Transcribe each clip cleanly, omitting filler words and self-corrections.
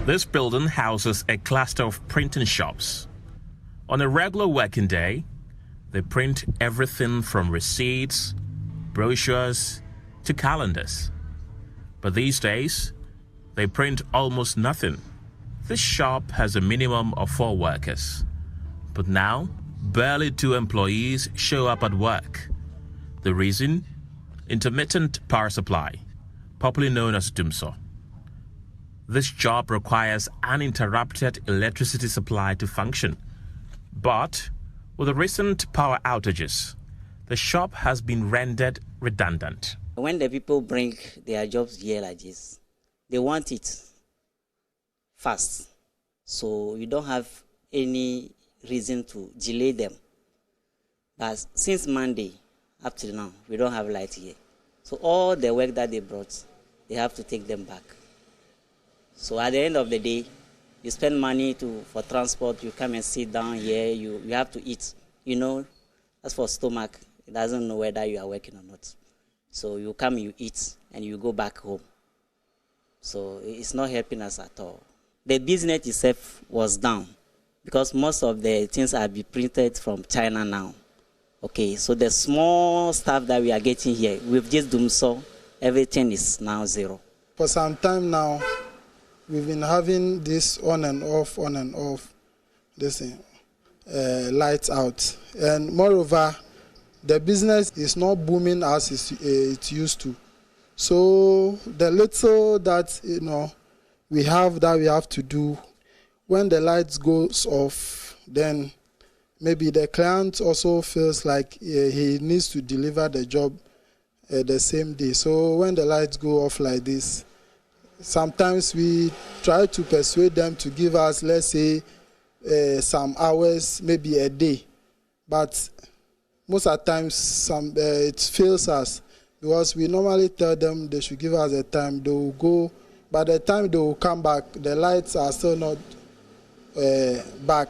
This building houses a cluster of printing shops. On a regular working day, they print everything from receipts, brochures, to calendars. But these days, they print almost nothing. This shop has a minimum of 4 workers. But now, barely 2 employees show up at work. The reason? Intermittent power supply, popularly known as DUMSO. This job requires uninterrupted electricity supply to function. But with the recent power outages, the shop has been rendered redundant. When the people bring their jobs here like this, they want it fast. So you don't have any reason to delay them. But since Monday up till now, we don't have light here. So all the work that they brought, they have to take them back. So at the end of the day, you spend money for transport, you come and sit down here, you have to eat. You know, as for stomach, it doesn't know whether you are working or not. So you come, you eat, and you go back home. So it's not helping us at all. The business itself was down because most of the things are being printed from China now. Okay, so the small stuff that we are getting here, with this DUMSO, everything is now zero. For some time now, we've been having this on and off, this thing, lights out. And moreover, the business is not booming as it used to. So the little that, we have to do, when the lights goes off, then maybe the client also feels like he needs to deliver the job the same day. So when the lights go off like this, sometimes we try to persuade them to give us, let's say, some hours, maybe a day. But most of the times, it fails us because we normally tell them they should give us a time. They will go. By the time they will come back, the lights are still not back.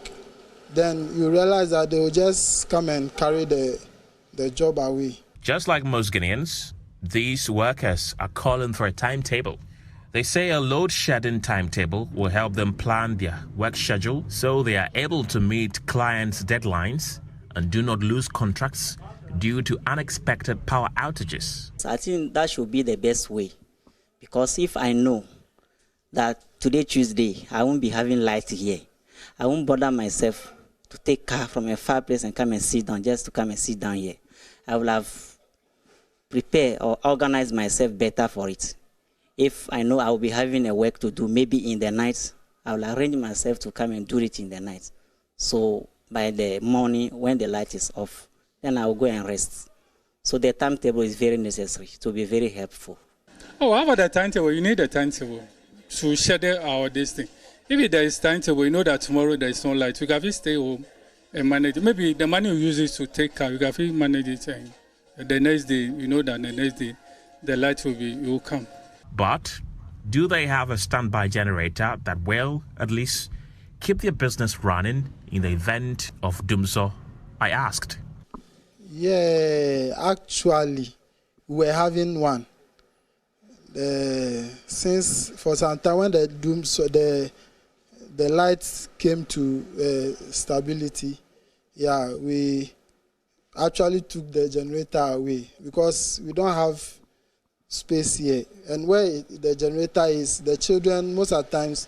Then you realize that they will just come and carry the job away. Just like most Guineans, these workers are calling for a timetable. They say a load-shedding timetable will help them plan their work schedule so they are able to meet clients' deadlines and do not lose contracts due to unexpected power outages. So I think that should be the best way, because if I know that today, Tuesday, I won't be having light here, I won't bother myself to take car from a far place and come and sit down, just to come and sit down here. I will have prepared or organized myself better for it. If I know I will be having a work to do, maybe in the night, I will arrange myself to come and do it in the night. So by the morning, when the light is off, then I will go and rest. So the timetable is very necessary to be very helpful. Oh, how about the timetable? You need a timetable to schedule our this thing. If there is timetable, you know that tomorrow there is no light. You can stay home and manage it. Maybe the money you use it to take care. You can manage it. And the next day, you know that the next day the light will come. But do they have a standby generator that will, at least, keep their business running in the event of DUMSO? I asked. Yeah, actually, we were having one. Since for some time when the DUMSO, the lights came to stability, yeah, we actually took the generator away because we don't have space here. And where the generator is, the children, most of the times,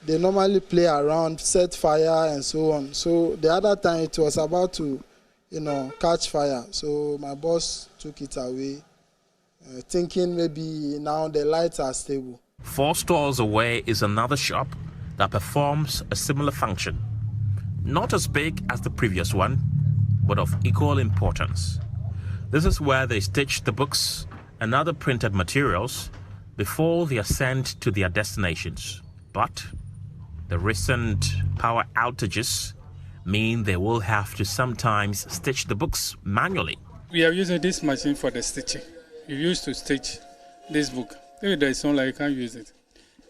they normally play around, set fire and so on. So the other time it was about to, catch fire. So my boss took it away, thinking maybe now the lights are stable. 4 stores away is another shop that performs a similar function. Not as big as the previous one, but of equal importance. This is where they stitch the books and other printed materials before they are sent to their destinations. But the recent power outages mean they will have to sometimes stitch the books manually. We are using this machine for the stitching. We used to stitch this book. If there is no light, you can't use it.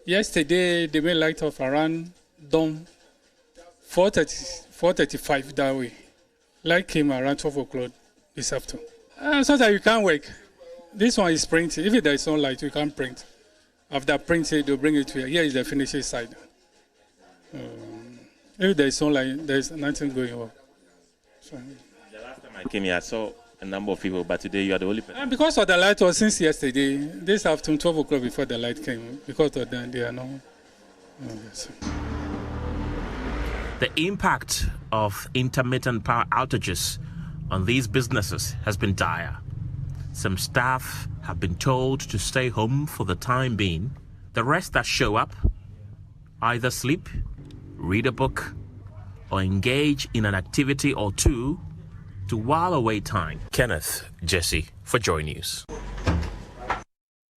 Yesterday, they made light off around dawn 4:35 that way. Light came around 12 o'clock this afternoon. Sometimes you can't work. This one is printed. If there is no light, you can't print. After printing, they'll bring it to here. Here is the finishing side. If there is sunlight, there is nothing going on. So, The last time I came here, I saw a number of people, but today you are the only person. and because of the light was since yesterday, this afternoon, 12 o'clock before the light came, because of that, they are not. Yes. The impact of intermittent power outages on these businesses has been dire. Some staff have been told to stay home for the time being. The rest that show up either sleep, read a book, or engage in an activity or two to while away time. Kenneth Jesse for Joy News.